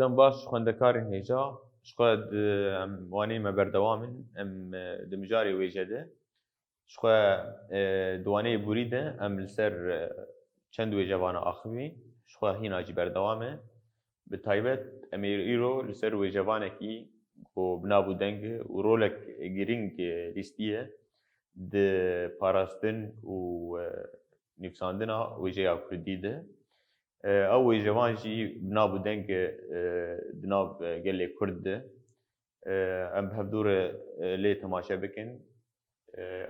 دەم باش خوێندەکارên هێژا شخوا em wanê me berdewam in em di mijarê wêje de şixwe di waneyê borî de em li ser çend wêjevana axivî şixwe hîna jî berdewam e bi taybet em ê îro li ser wêjevanekî ku binabû deng û rolek girîng lîstiye di parastin û nivîsandina wêjeya Kurdî de ew wêjevan jî binabû deng di nav gelê Kurd de em bi hevdûre lê temaşe bikin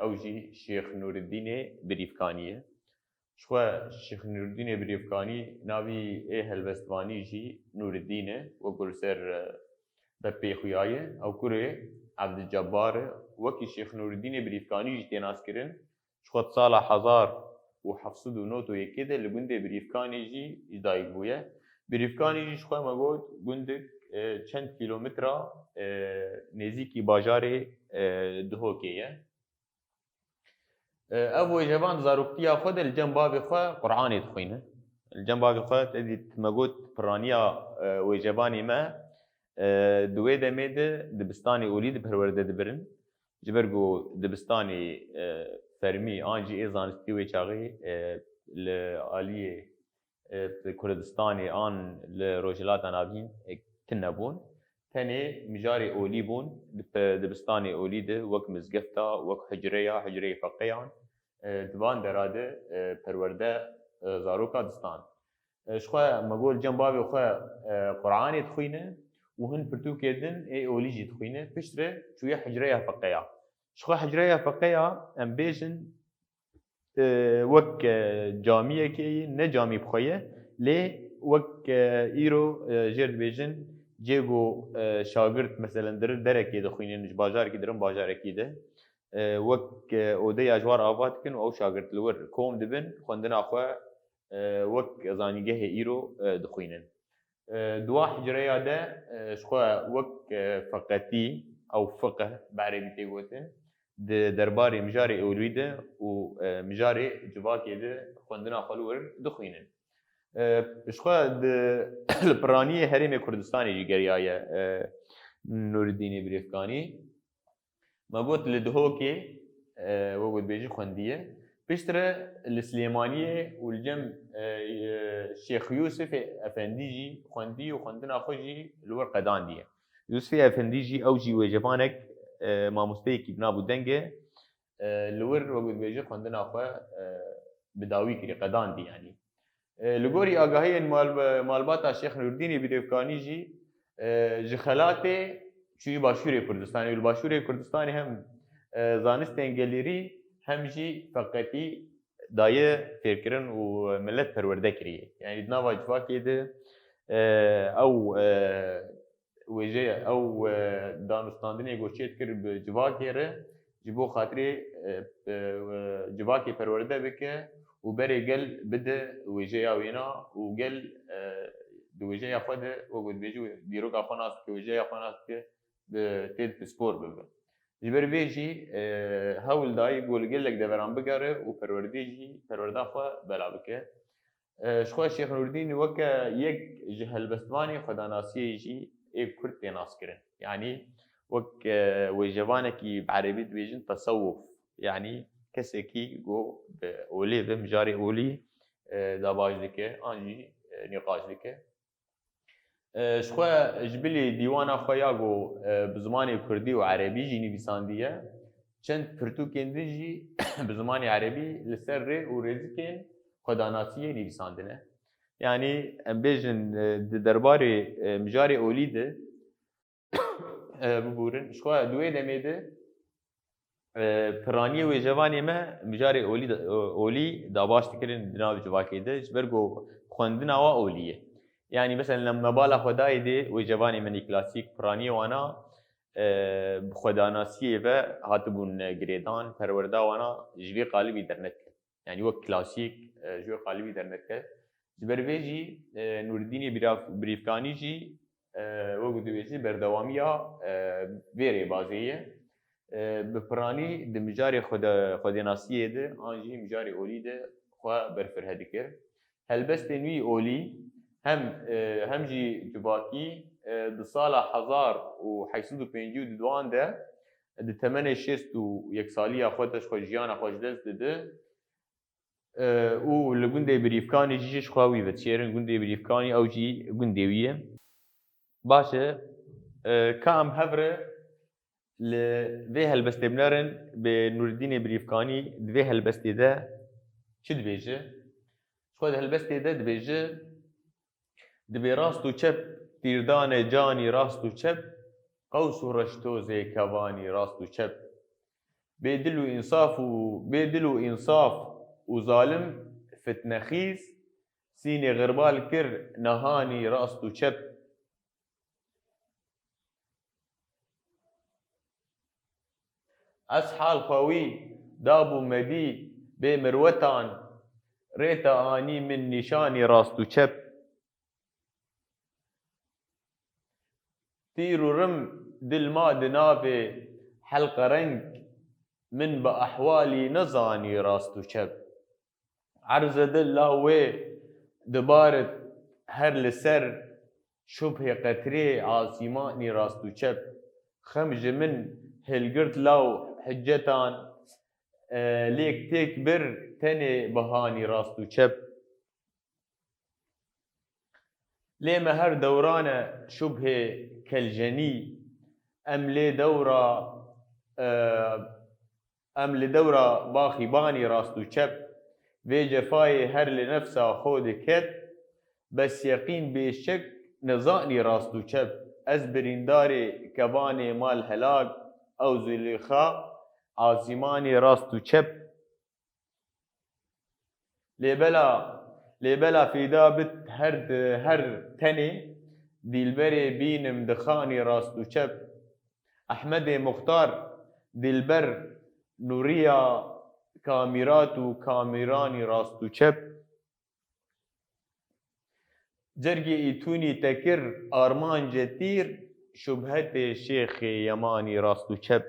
ew jî Şêx Nûreddînê Birîvkanî ye. Şixwe Şêx Nûreddînê Birîvkanî navî ê helbestvanî jî Nûreddîn e wekû li ser berpêxuya ye ew kurê Ebdicebbar e wekî Şêx Nûreddînê Birîvkanî jî tê naskirin şixwe sala hezar û hefsed û nod û yekê de li gundê Birîvkanê jî dayîk bûye. Birîvkanî jî xwe me got gundik çend kîlometra nêzîkî bajarê Duhokê ye. Ev wêjevan di zaroktiya xwe de li cem bavê xwe Qur'anê dixwîne. Li cem bavê xwe tedî me got piraniya wêjevanê me di wê demê de dibistanê olî di perwerde dibirin. Ji ber ku dibistanê fermî an jî ê zanistî wê çaxê li aliyê Kurdistanê an li Rojhilata Navîn tin nebûn. Tenê mijarê olî bûn dibistanê olî de wek mizgefta, wek hicreya, hicreyê feqeyan di van dera de perwerde zaroka distan. Şixwe me got cem bavê xwe Qur'anê dixwîne û hin pirtûkê din ê olî jî dixwîne pişt re çûye hicreya feqeya. Şixwe hicreya feqeya em bêjin wek camiyekê yê ne camî bixwe ye lê wek îro jêr dibêjin cê ku şagird meselen derekê dixwînin ji bajarekî dirin bajarekî de wek odeya ji war ava dikin û ew şagird li wir kom dibin xwendina xwe wek zanîngehê îro dixwînin. Duwa hicreya de şixwe wek feqetî ew fiqh bi erebî tê gotin di derbarê mijarê olî de û mijarê civakê de xwendina xwe li wir dixwînin. Şixwe li piraniyê Herêmê Kurdistanê jî geriyaye Nûreddînê Birîvkanî. Me got li Duhokê wek dibêjî xwendiye. Pişt re li Silêmaniyê û li cem Şêx Yûsifê Efendî jî xwendî û xwendina xwe jî li wir qedandiye. Yûsifê Efendî jî ew jî wêjevanek mamosteyekî binabû deng e li wir wek dibêjî xwendina xwe bi dawî kirî qedandî yanî. Li gorî agahiyên malbata Şêx Nûreddînê Birîvkanî jî ji xelatê çûyî başûrê Kurdistanê û li başûrê Kurdistanê hem zanistên gelêrî hem jî feqetî daye fêrkirin û millet perwerde kiriye. Yani di nava civakê de ew wêjeya ew danûstandinê ku çêt kir bi civakê re ji bo xatirê civakê perwerde bike û berê gel bide wêjeya wêna û gel di wêjeya xwe de wek dibêjî dîroka xwe nas bike wêjeya xwe nas bike tê pispor bibe. Ji ber vê jî hewl dayî ku li gelek deveran bigere û perwerdê jî perwerda xwe bela bike. Şixwe Şêx Nûreddînê weke yek ji helbestvanê xwedanasiyê jî ê Kurd tê naskirin. Yanî wek wêjevanekî bi erebî dibêjin tesewuf yanî kesekî ku bi olê ve mijarê olî dabaş dike an jî nîqaş dike. Şixwe ji bilî dîwana xwe ya ku bi zimanê Kurdî û erebî jî nivîsandiye çend pirtûkên din jî bi zimanê erebî li ser rê û rêzikên xwedanasiyê nivîsandine. Yani em bêjin di derbarê mijarê olî de bibûrin şixwe di wê demê de piraniyê wêjevanê me mijarê olî dabaş dikirin di nav civakê de ji ber ku xwendina wa olî ye. Yani mesela lem mebala xwedayê de wêjevanê me nîklasîk piraniyê wana bi xwedanasiyê ve hatibûn girêdan perwerda wana ji vê qalibî dernetike. Yani wek klasîk ji wê qalibî dernetike. Ji ber vê jî Nûreddînê Birîvkanî jî wek dibêjî berdewamiya vê rêbazê ye. Bi piranî di mijarê xwedênasiyê de an jî mijarê olî de xwe berfirhe dikir. Helbestên wî olî هم جی دواکی د سال 1552 ده د تمن 61 سالی خودش خو جیان خو دست ده او لگونده بریفکانی جیش خواهی و چیرن گونده بریفکانی او جی گونده ویه باشه کام هفره لوی هلبسته بنارن به نوردین بریفکانی دوی هلبسته ده چی دبیجه؟ خود هلبسته ده دبیجه دبی راست و چپ تیردان جانی راست و چپ قوس و رشتوز کوانی راست و چپ بدل و انصاف و ظالم فتنخیز سینی غربال کر نهانی راست و چپ از حال خواهی دابو مدی به مروتان ریت آنی من نشانی راست و چپ تیر و رم دل ما دناف حلق رنگ من با احوالی نزانی راست و چپ عرض دل لاوی دبارت هر لسر شبه قطره عاصمانی راست و چپ خمج من هلگرت لاو حجتان لیک تیک بر تنی بهانی راست و چپ لما هر دوران شبه كالجني أم لدورة باخي باني راستو چپ في جفاي هر لنفسها خود كت بس يقين بشك نزاني راستو چپ از برينداري كباني مال هلاك أو زليخا عاصماني راستو چپ لبلا في دابت هر تني دلبري بينم دخاني راستو چپ احمد مختار دلبر نوريا كاميرات و كاميراني راستو چپ جرگي ايتوني تكر آرمان جتير شبهت شيخ يماني راستو چپ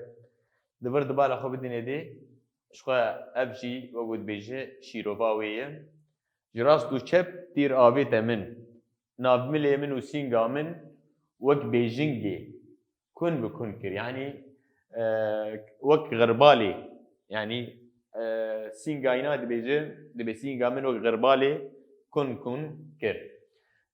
دبر دبالا خو بدين دي شخوا ابجي وقود بيجي شيروفاوية جراستو چپ تير آويت من نافملي من و سينغا من وك بيجنجي كن بكن كر يعني وك غربالي يعني سينغاينا دبي سينغا من وك غربالي كن كر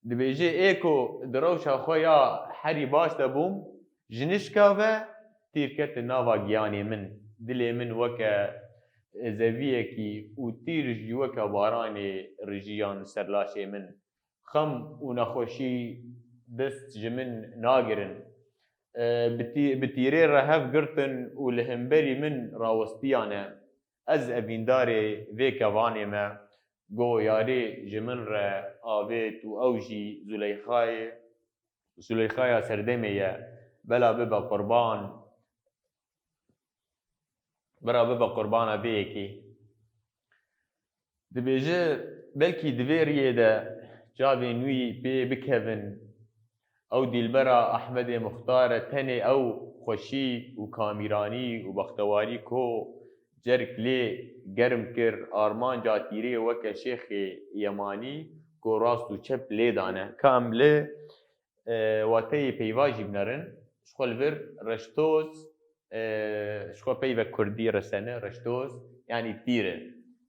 دبيجي ايكو دروشا خويا حري باش دبوم جنشكا و تيركت نافا جياني من دلي من وكا زويكي و تيرج وكا باراني رجيان سرلاشي من خم و نخوشي دست جمن ناگرن بتيري رهف قرتن و لهمبري من راوستيانا از ابينداري في كواني ما گو ياري جمن را آويت و اوجي زليخايا سردمية بلا ببا قربان بيكي دبيجي بلكي دفيريه دا جابي نوي بي بكهفن او دلبرا احمد مختار تني او خوشي و كاميراني و بختواري كو جرك لي گرم كر آرمان جاتيري وكا شيخ يماني كو راستو چپ لي دانه كامل واتي پيواجي بنرن شخول فر رشتوز شخول پيوا كردي رسنه رشتوز يعني تيره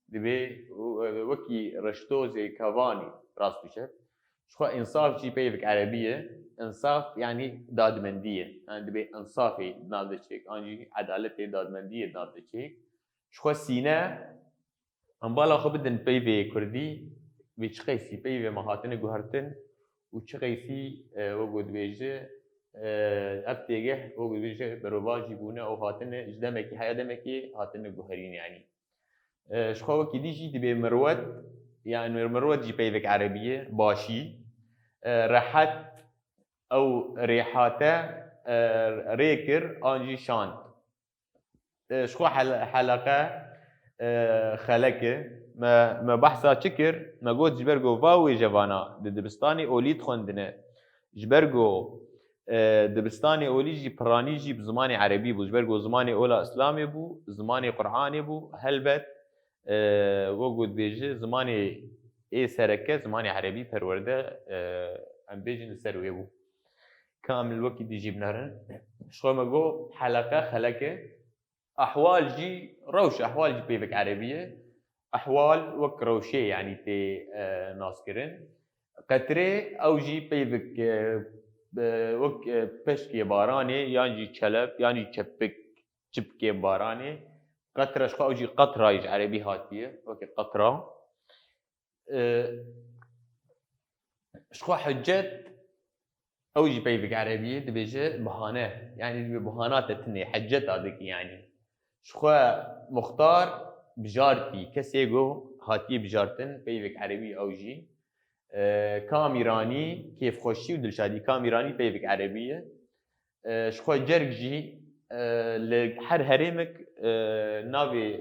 دبي وكي رشتوز كواني راستو چپ شخو انصاف جي بيفك عربية انصاف يعني دادمندية يعني دبي انصافي نابده چيك انجي عدالتي دادمندية نابده چيك شخو سينه انبالا خو بدن بيفي كردي بيچ قيسي بيفي مهاتن گوهرتن و چ قيسي وگود بيجه افتيگه وگود بيجه برواجي بونه او هاتن اجدمكي حيا دمكي هاتن گوهرين يعني شخو وكي ديجي دبي مروت يعني مروت جي بيفك عربية باشي رحت او ريحاته ريكر انجي شانت شخو حلقه خلقه ما بحثا شكر ما قلت جبرجو فاوي جفانا دبستاني اوليد خوندنه جبرجو دبستاني اوليجي برانيجي بزماني عربي بو جبرجو زماني اولا اسلامي بو زماني قرآني بو هلبت وقود بيجي زماني اي سركه زماني عربي پرورده ام بيجن سروي بو كامل الوقت يجيب نارن شو ما جو حلقه خلقه احوال جي روش احوال جي بيفك عربيه احوال وك روشي يعني تي ناسكرين قطره او جي بيفك وك بشكي باراني يعني چلب يعني چپك چپكي باراني قطره شو او جي قطره يج عربي هاتيه وك قطره شو حجت او جي بيفك عربيه دبيجه بهانه يعني بهانات تني حجت هذيك يعني شو مختار بجارتي كسيجو هاتي بجارتن بيفك عربي او جي كام ايراني كيف خوشي ودلشادي كام ايراني بيفك عربيه شو جرك جي لحر هرمك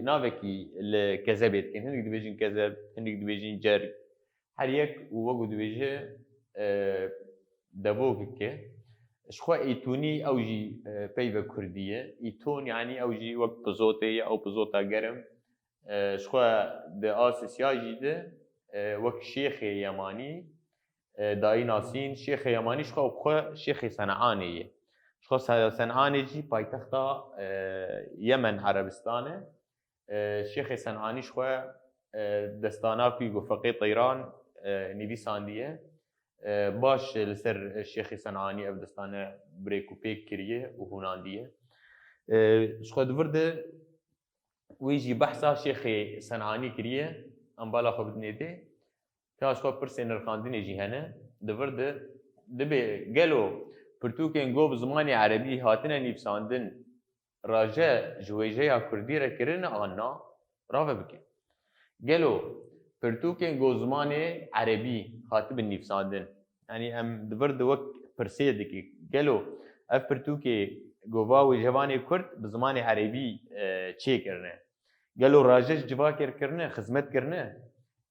نافكي الكذبت كان هنيك دبيجين كذب هنيك دبيجين جرك هريك ووجو دبيجه دبوكك شخوا ايتوني او جي بيفا كرديه ايتون يعني او جي وقت بزوتي او بزوتا جرم شخوا د اساسيا جيده وقت شيخ يماني داي ناسين شيخ يماني شخوا شيخ صنعاني شخوا صنعاني جي بايتختا يمن عربستانه شيخ صنعاني شخوا دستانا في وفقي طيران نيفيسانديه باش لسر الشيخ صنعاني افدستانه بريكو بيك كريه وهولانديه شخو دورده ويجي بحثا شيخ صنعاني كريه ام بالا خو بدنيتي تا شخو برسن الخاندين يجي هنا دورده دبي قالوا برتوكين جو بزماني عربي هاتنا نيفساندن راجا جويجيا كردي ركرنا انا رافا بك قالوا برتوكين جو زماني عربي خاطب النيفساندن يعني ام دبرد وقت برسيدك قالوا اف برتوكي جوفاوي جواني كرد بزماني عربي تشي كرنا قالوا راجج جواكر كرنا خدمت كرنا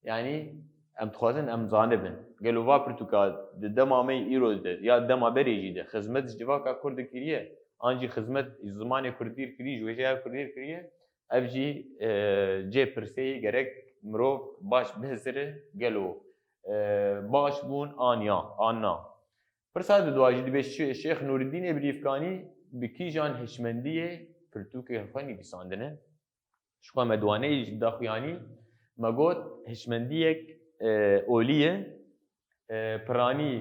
يعني ام تخوازن ام زانبن قالوا فا برتوكا دمامي ايرو يا دما بريجي ده خدمت جواكا كرد كريه انجي خدمت زماني كردير كري جوجيا كردير كريه افجي جي برسي جرك مروف باش بهزره قالوا باش بون آنا فرساد دواجی دی شیخ نوردین بریفکانی بکیجان هشمندیه پرتوک خانی بیساندنه شو مدوانه داخویانی مگوت هشمندیک اولیه پرانی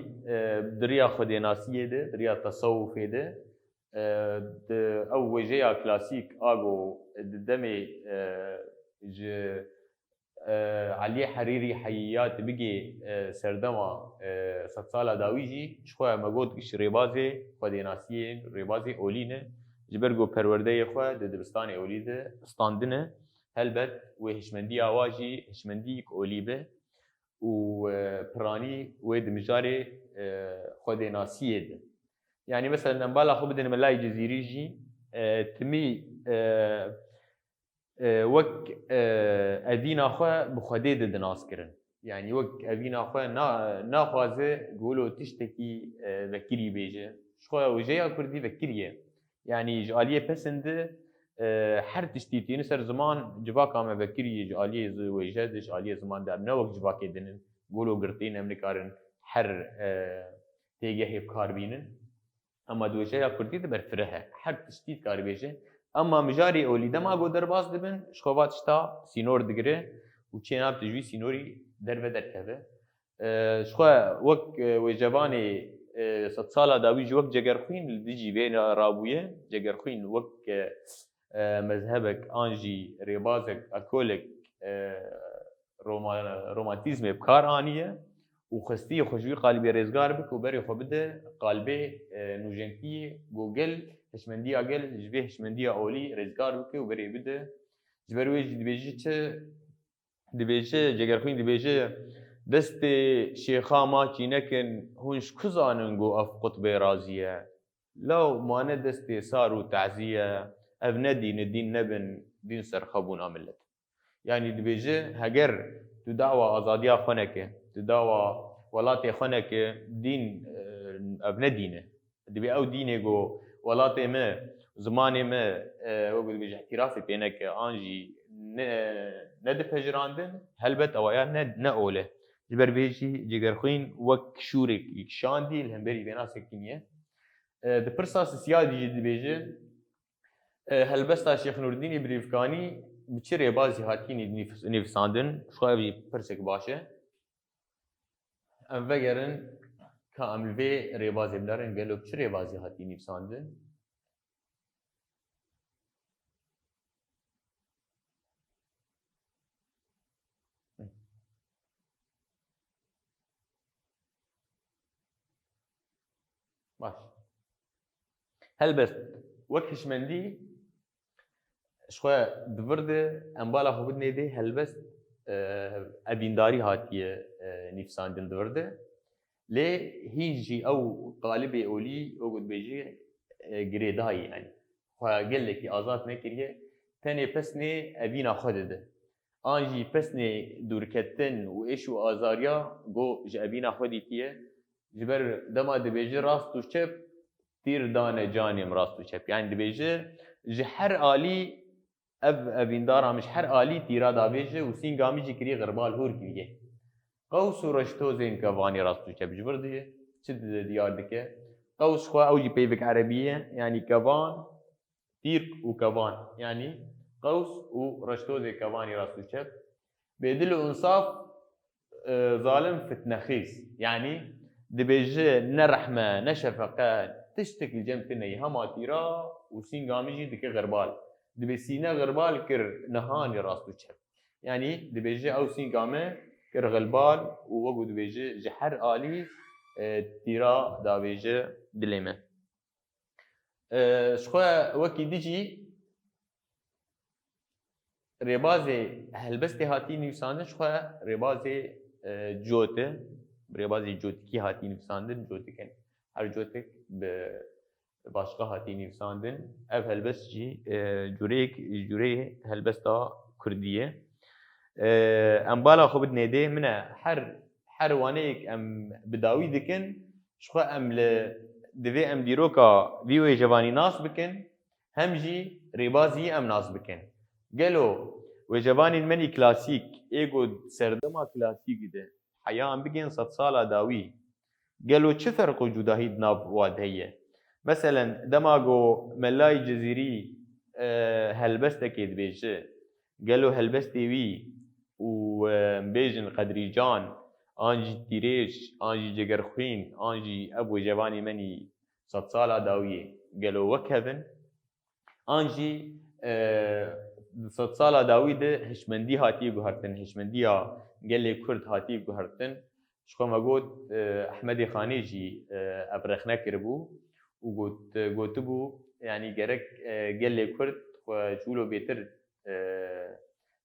دریا خودناسیه ده دریا تصوفه ده او وجهه کلاسیک آگو دمی علي حريري حيات بقي سردما ستصالا داويجي شخوا مقود كش ريبازي خديناسيين ريبازي أولينه جبرجو پرورده خوا دبستان أوليده استاندنه هلبت وهشمندي آواجي هشمنديك أوليبه وبراني ويد مجاري خديناسيه يعني مثلا نبالا خو بدنا ملاي جزيري جي تمي وك أذينا خوا بخديد دناس كرن يعني وك أذينا خوا ناخوازه قولوا تشتكي ذكري بيجه شخوا وجيا كردي ذكريه يعني جاليه بسند حر تشتيتين سر زمان جواكا ما ذكريه جاليه وجد جاليه زمان ده نوك جواك دنن قولوا قرطين أمريكارن حر تيجي بكار بينن اما دوجيا كردي برفرها حر تشتيت كار بيجه اما مجاري اولي دما گو درباز دبن شخوات شتا سينور دگره و چناب تجوي سينوري دربه دركبه شخوا وك وجباني ست سالا داوي وك جگرخوين ديجي بين رابويه جگرخوين وك مذهبك انجي ريبازك اكولك رومانتيزم بكار انيه وخستي خوشوي قلبي رزگار بك وبري خو بده قلبي نوجنتي جوجل هشمنديا قال جبه هشمنديا اولي رزگار بك وبري بده جبروي دبيجه جگرخوين دبيجه دست شيخا ما كينكن هونش كزانن جو اف قطب رازيه لو ما ندست صار وتعزيه ابندي ندين نبن دين سرخبون عملت يعني دبيجه هجر تدعوى ازاديا خنكه تدعوى ولاتي خنكه دين ابندينه دبي او دينه جو ولاتي ما زمانه ما وقد بيجي احترافي بينك انجي ند فجراندن هلبت او يا ند نقوله جبر بيجي جگرخوین وک شورek شاندی الهمبری بنا سکنیه د پرساس سیادی جدی بیجه هلبستا شیخ نوردین بریفکانی بچره بازی هاتینی نفساندن شوی بی پرسک باشه ام وگرن که عملوی ریبازی بدارن گلو بچره بازی هاتینی نفساندن باش هلبست وک هشمندی شوی دورده امبالا خوب نیده هلبست ابینداری هاتیه نفساندن دورده لی هیچی او قالب اولی او گود بیجی گریدایی یعنی خواه گله کی آزاد نکریه تنه پسنه ابینا خود ده آنجی پسنه دورکتن و ایش و آزاریا گو جه ابینا خودی تیه جبر دما دبیجی راست و چپ تیر دانه جانیم راست و چپ یعنی دبیجی جه هر آلی ابیندار همش هر آلی تیرا دابیجی و سین گامی جی کری غربال هور کریه قوس و رشتوزين كافاني راسو شاب جبرديه شد ديار دكه قوس خو اوجي بيبك عربيه يعني كافان تيرك وكافان يعني قوس ورشتوزي كافاني راسو شاب بيدل انصاف ظالم فتنخيس يعني دبيجي نرحمه نشفقه تشتكي جمتني هما تيرا وسين قامجي دكه غربال دبي سينا غربال كر نهاني راسو شاب يعني دبيجي او سين قامه كرغلبال ووجود بيجي جحر آلي تيرا دا بيجي دليمة شخوا وكي ديجي ريبازي هلبستي هاتي نفساندن شخوا ريبازي جوته ريبازي جوتكي هاتي نفساندن جوتكن هر جوتك باشقا هاتي نفساندن اف هلبست جي جوري هلبستا كردية ام بالا خو بدنيدي منه هر وانيك ام بداوي دكن شخو ام ل دفي ام ديروكا فيو جواني ناس بكن همجي ريبازي ام ناس بكن قالوا وجواني المني كلاسيك ايجو سردما كلاسيك ده حياه ام بكن 100 ساله داوي قالوا چه فرق جداهي ناب واد هي مثلا دماغو ملاي جزيري هلبستك يدبيجه قالوا هلبستي وي ومبيجن قدريجان انجي تيريش انجي جگرخوين انجي ابو جواني مني 100 ساله داويه قالوا وكهفن انجي 100 ساله داوي ده هشمندي هاتي گهرتن هشمنديا قال لي كرد هاتي گهرتن شكو ما قلت احمدي خانيجي ابرخنا كربو وقلت بو يعني جرك قال لي كرد وجولو بيتر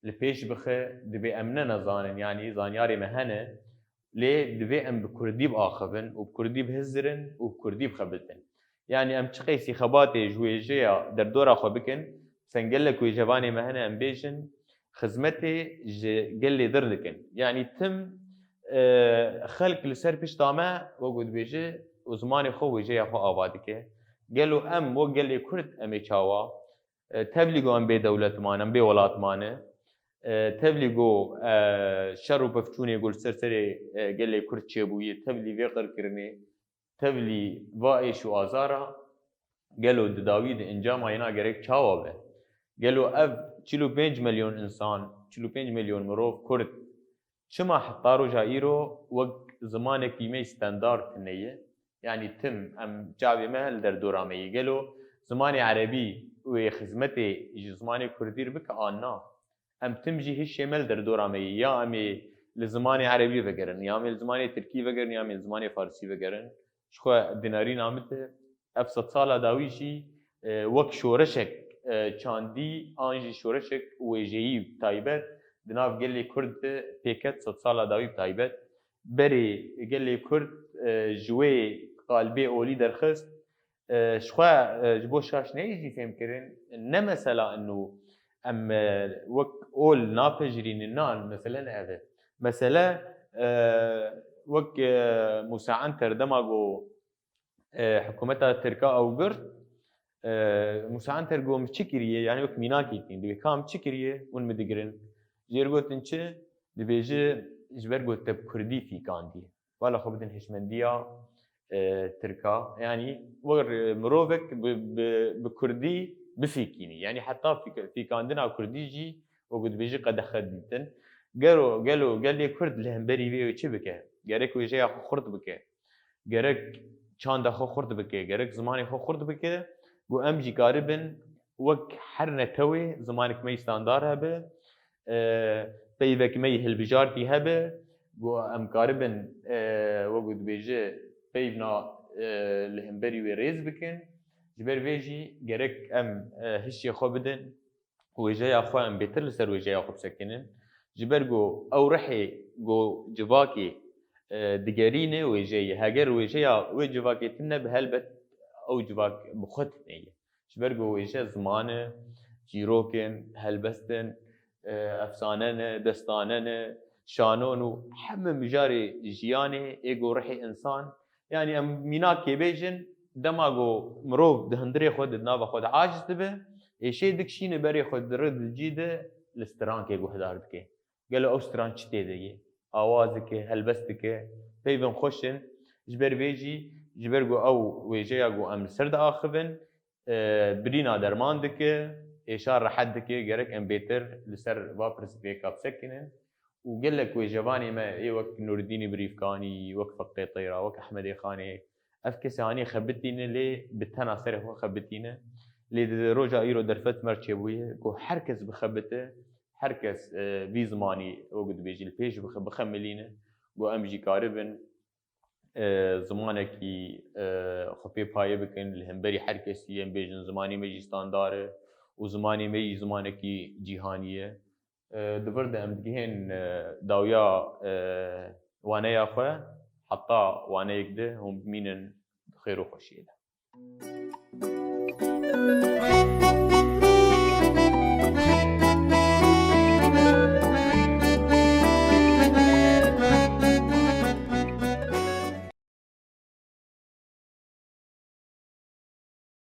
لپیش بخه دبی امنه نزانن يعني زانياري مهنه ليه دبي ام بكردي باخبن وبكردي بهزرن وبكردي بخبلتن يعني ام تشقيسي خباتي جويجيا دردورا خو بكن سنقل لك ويجباني مهنه ام بيجن خدمتي قال لي درلكن يعني تم خلق لسر بيش طامه وقود بيجي وزماني خو ويجيا خو آبادكه قالوا ام وقال لي كرد امي چاوا تبلغوا ام بي دولت مانه ام بي ولات مانه تبلیغو شر و بفچونی گل سرسری گله کرد چیبویی تبلی وقر کرنی تبلی وایش و آزارا گلو داوید انجام اینا گرک چاوه گلو اف 45 میلیون انسان 45 میلیون مروف کرد شما حطارو جایرو وقت زمان کیمی استاندارد نیه يعني تم ام جابي مهل در دورامي گلو زمان عربي و خدمتي زمان كردير بك آنا ام تمجي هيش شمال در دورامي يا امي لزمان عربي وگرن يا امي لزمان تركي وگرن يا امي لزمان فارسي وگرن شخو ديناري نامته اف 100 ساله داويشي وك شورشك چاندي انجي شورشك وجيي تايبت دناف قال كرد بيكت 100 ساله داوي تايبت بري قال كرد جوي قلبي اولي درخست شخو جبو شاش نيجي فهم كرن نمثلا انه ام وك اول نابجرين النان مثلا هذا مثلا وك مساعنتر دماغو حكومتها تركا او قرد مساعنتر قوم تشكريه يعني وك ميناكي دي كام تشكريه ون مدقرن جيرغوت انچه دبيجي جبر قلت بكردي في كاندي ولا خو بدن هشمندية تركا يعني وغير مروفك بكردي بفيكيني يعني حتى في كاندنا كردي جي وقد بيجي قد خدمتن قال لي كرد لهمبري بيه چه بكه گرک ویژه خو خورد بکه گرک چاند خو خورد بکه گرک زمانی خو خورد بکه گو ام جی قاربن وك هر نتوي زمانك مي ستاندار هبه بيبك مي هالبجارتي هبه گو ام قاربن وقد بيجي بيبنا لهمبري وريز بكن جبر بيجي گرك ام هشي خو بدن ويجي اخو ام بيتر لسر ويجي اخو بسكنن جبر گو او رحي گو جواكي دقارينه ويجي هاجر ويجي وجواكي تنه بهلبت او جواك بخط نيه جبرگو ويجي زمانه جيروكن هلبستن افسانه دستانه شانون وحم مجاري جيانه ايجو رحي انسان يعني ام ميناك بيجن دماغو مروف دهندري خود نابا خود عاجز به ايشي دكشينه بري خود رد الجيده الاستران كي وحدار بكي قالوا اوستران چتي دي اوازك هلبستك بيبن خوشن جبر بيجي جبرگو او ويجياگو ام سرد اخبن برينا درمان دكه اشار حدك جرك ام بيتر لسر وابرس بيك اب سكنن وقال لك وجباني ما اي وقت نور الدين بريفكاني وقت فقي طيره وقت احمد خاني افكساني خبتينا لي بتنا سره خبتينا لي روجا ايرو درفت مرچبويه كو حركز بخبته حركز في زماني وقت بيجي البيج بخملينا جو امجي قاربن زمانكي خفي باي بكن الهمبري حركسي ام بيجن زماني ميجي ستاندار وزماني ميجي زمانكي جيهانيه دبرد ام دهين داويا وانا يا خو حتى وانا يكده هم مين خير وخشيه